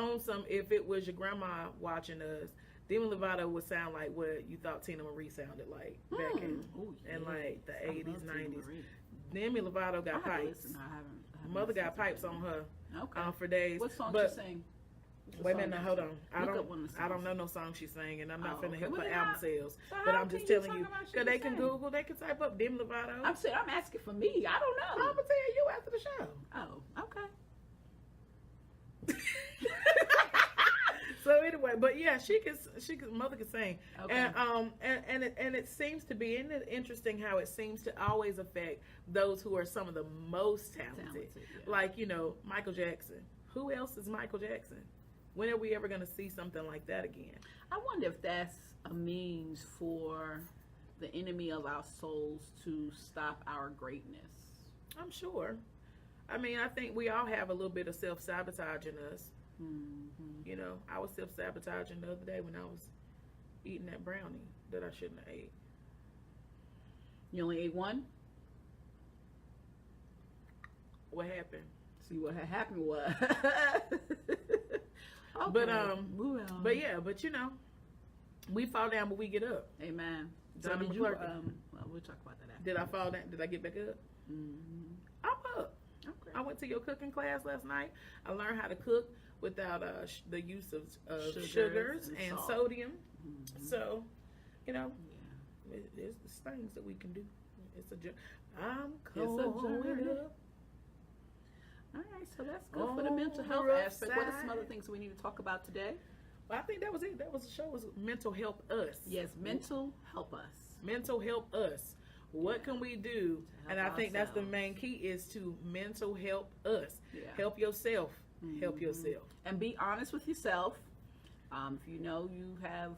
S2: if it was your grandma watching us, Demi Lovato would sound like what you thought Tina Marie sounded like back in like the 80s, 90s. Demi Lovato got pipes. Mother got pipes on her for days.
S3: What song she sang?
S2: Wait a minute, now, hold on. I don't know no song she's singing, and I'm not finna help her album sales. But I'm just telling you, because they can Google, they can type up Demi Lovato.
S3: I'm asking for me. I don't know.
S2: I'm gonna tell you after the show.
S3: Oh, okay.
S2: So anyway, but yeah, mother can sing,
S3: okay.
S2: And it seems to be, isn't it interesting how it seems to always affect those who are some of the most talented. Yeah. Like, you know, Michael Jackson. Who else is Michael Jackson? When are we ever going to see something like that again?
S3: I wonder if that's a means for the enemy of our souls to stop our greatness.
S2: I'm sure. I mean, I think we all have a little bit of self-sabotage in us.
S3: Mm-hmm.
S2: You know, I was self-sabotaging the other day when I was eating that brownie that I shouldn't have ate.
S3: You only ate one?
S2: What happened?
S3: See, what had happened was...
S2: Okay. But you know, we fall down, but we get up.
S3: Amen.
S2: So
S3: we'll talk about that after.
S2: Did I fall down? Did I get back up?
S3: Mm-hmm.
S2: I'm up.
S3: Okay.
S2: I went to your cooking class last night. I learned how to cook without the use of sugars and sodium.
S3: Mm-hmm.
S2: So, you know, it's things that we can do. It's a journey. I'm going up.
S3: All right, so that's good for the mental health aspect. What are some other things we need to talk about today?
S2: Well, I think that was it. That was the show. Was mental help us.
S3: Yes, mental help us.
S2: Mental help us. What can we do? And I think that's the main key, is to mental help us.
S3: Yeah.
S2: Help yourself. Mm-hmm. Help yourself.
S3: And be honest with yourself. If you know you have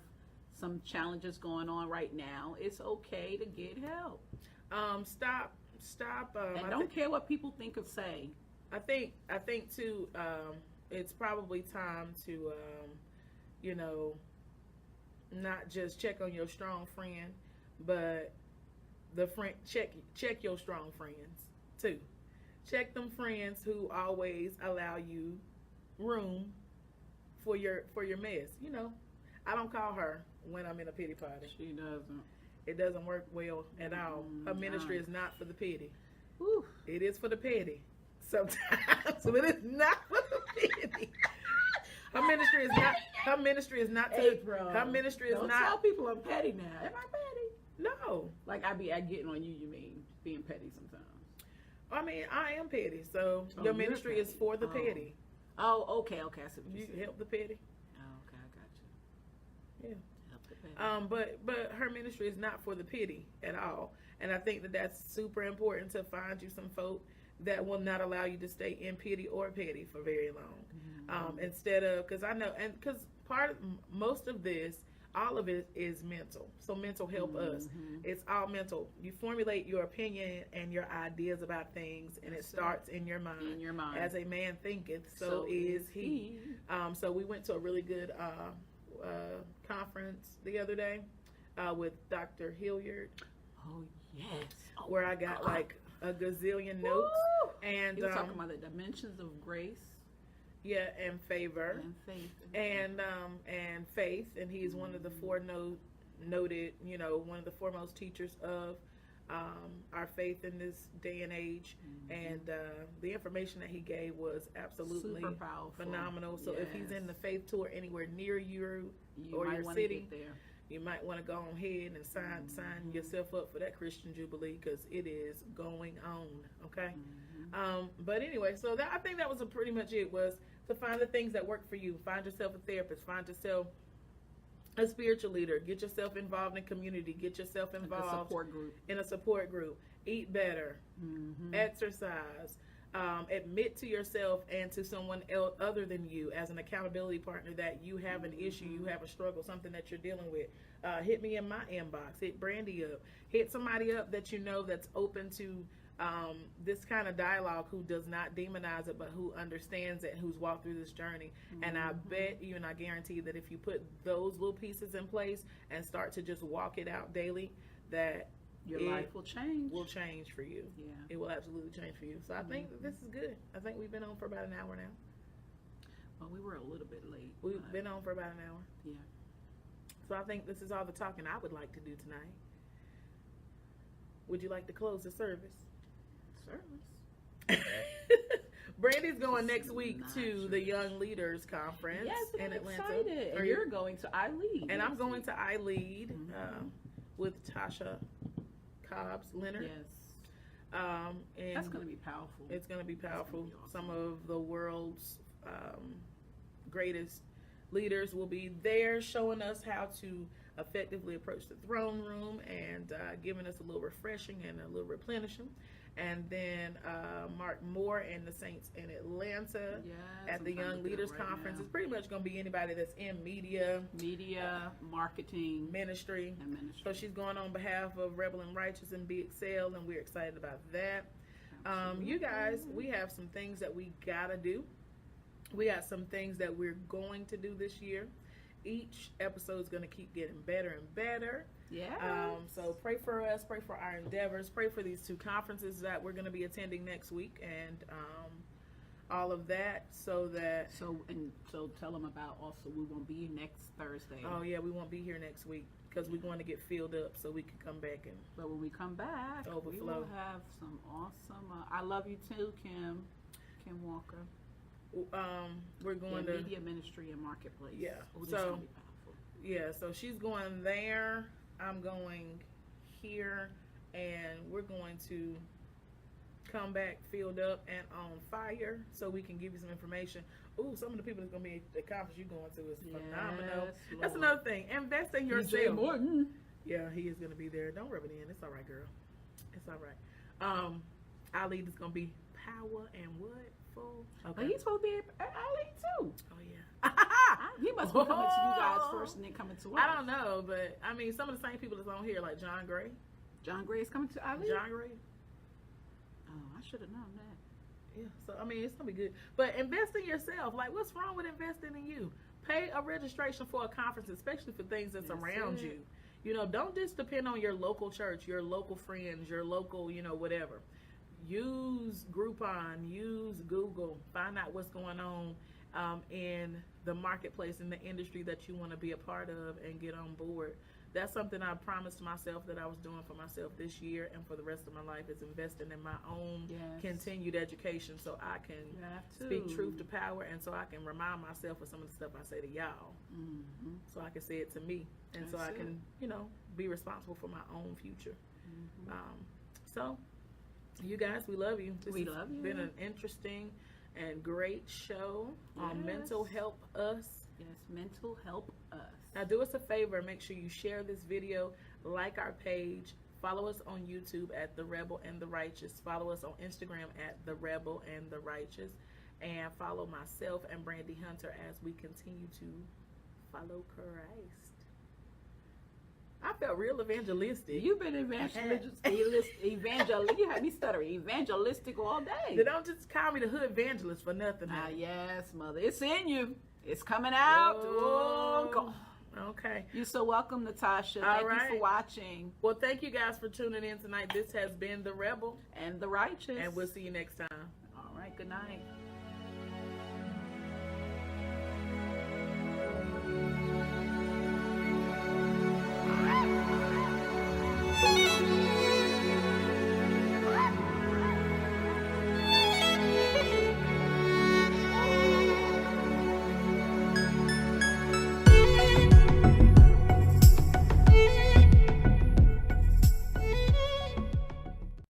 S3: some challenges going on right now, it's okay to get help.
S2: Stop.
S3: And don't care what people think or say.
S2: I think too, it's probably time to, you know, not just check on your strong friend, but check your strong friends too. Check them friends who always allow you room for your mess. You know, I don't call her when I'm in a pity party.
S3: She doesn't.
S2: It doesn't work well at all. Her ministry is not for the pity.
S3: Whew.
S2: It is for the petty. Sometimes, but it's not for the pity. Her ministry is not. Her ministry is not.
S3: April,
S2: her ministry is
S3: don't
S2: not.
S3: tell people I'm petty now. Am I petty?
S2: No.
S3: Like I getting on you. You mean being petty sometimes?
S2: I mean, I am petty. So your ministry is for the petty.
S3: Oh, okay. I see what
S2: You
S3: saying.
S2: help the petty.
S3: Oh, okay, I got you.
S2: Yeah.
S3: Help the petty.
S2: But her ministry is not for the pity at all, and I think that that's super important to find you some folk that will not allow you to stay in pity or petty for very long. Instead of, because I know, and because most of this, all of it is mental. So mental help us. It's all mental. You formulate your opinion and your ideas about things, and it starts in your mind.
S3: In your mind.
S2: As a man thinketh, so is he. So we went to a really good conference the other day with Dr. Hilliard.
S3: Oh yes.
S2: Where I got like a gazillion notes. And
S3: he was talking about the dimensions of grace.
S2: Yeah, and favor.
S3: And faith.
S2: And faith. And he's one of the noted, one of the foremost teachers of our faith in this day and age. And the information that he gave was absolutely
S3: super powerful,
S2: phenomenal. So if he's in the faith tour anywhere near you or your city, you might want to go on ahead and sign yourself up for that Christian Jubilee, because it is going on. Okay. But anyway, so I think that was pretty much it, was to find the things that work for you. Find yourself a therapist. Find yourself a spiritual leader. Get yourself involved in community. Get yourself involved in a support group. Eat better. Exercise. Admit to yourself and to someone else other than you as an accountability partner that you have an issue, you have a struggle, something that you're dealing with. Hit me in my inbox. Hit Brandy up. Hit somebody up that you know that's open to this kind of dialogue, who does not demonize it, but who understands it, who's walked through this journey. And I bet you, and I guarantee that if you put those little pieces in place and start to just walk it out daily, that
S3: your life will change.
S2: Will change for you. Yeah. It will absolutely change for you. So I think that this is good. I think we've been on for about an hour now.
S3: Well, we were a little bit late.
S2: We've been on for about an hour.
S3: Yeah.
S2: So I think this is all the talking I would like to do tonight. Would you like to close the service?
S3: Service.
S2: Brandy's going next week to the Young Leaders Conference in Atlanta.
S3: Excited. And you're going to iLead.
S2: And I'm going to iLead with Tasha Cobbs Leonard.
S3: Yes.
S2: And
S3: that's going to be powerful.
S2: It's going to be powerful.
S3: Be awesome.
S2: Some of the world's greatest leaders will be there, showing us how to effectively approach the throne room and giving us a little refreshing and a little replenishing. And then Mark Moore and the Saints in Atlanta at the Young Leaders Conference. It's pretty much going to be anybody that's in media,
S3: marketing,
S2: ministry. So she's going on behalf of Rebel and Righteous and Be Excel, and we're excited about that. You guys, we have some things that we got to do. We got some things that we're going to do this year. Each episode is going to keep getting better and better.
S3: Yeah.
S2: So pray for us, pray for our endeavors, pray for these 2 conferences that we're going to be attending next week, and all of that, so tell them about also we won't be next Thursday. Oh yeah, we won't be here next week because we're going to get filled up so we can come back and.
S3: But when we come back, overflow. We will have some awesome. I love you too, Kim Walker.
S2: We're going to
S3: media ministry and marketplace.
S2: Yeah.
S3: So
S2: so she's going there. I'm going here, and we're going to come back filled up and on fire so we can give you some information. Ooh, some of the people that's going to be at the conference you're going to is phenomenal. Yes, that's another thing. Invest in yourself.
S3: Morton.
S2: Yeah, he is going to be there. Don't rub it in. It's all right, girl. It's all right. Ali is going to be power and what? Okay.
S3: He's supposed to be at Ali too.
S2: Oh yeah.
S3: He must be coming to you guys first and then coming to us.
S2: I don't know, but I mean, some of the same people that's on here, like John Gray.
S3: John Gray is coming to Ali.
S2: John Gray.
S3: Oh, I should have known that.
S2: Yeah. So I mean, it's gonna be good. But invest in yourself. Like, what's wrong with investing in you? Pay a registration for a conference, especially for things that's around you. You know, don't just depend on your local church, your local friends, your local, whatever. Use Groupon, use Google, find out what's going on in the marketplace, in the industry that you want to be a part of, and get on board. that's something I promised myself that I was doing for myself this year and for the rest of my life, is investing in my own continued education, so I can speak truth to power, and so I can remind myself of some of the stuff I say to y'all, so I can say it to me, and so I can, you know, be responsible for my own future. So you guys, we love you. This has been an interesting and great show on Mental Help Us.
S3: Yes, Mental Help Us.
S2: Now do us a favor, make sure you share this video, like our page, follow us on YouTube at The Rebel and the Righteous, follow us on Instagram at The Rebel and the Righteous, and follow myself and Brandy Hunter as we continue to follow Christ. I felt real evangelistic.
S3: You've been evangelistic. You had me stuttering. Evangelistic all day.
S2: They don't just call me the hood evangelist for nothing.
S3: Yes, mother. It's in you. It's coming out. Oh, God.
S2: Okay.
S3: You're so welcome, Natasha. Thank you for watching.
S2: Well, thank you guys for tuning in tonight. This has been The Rebel
S3: and the Righteous.
S2: And we'll see you next time.
S3: All right. Good night.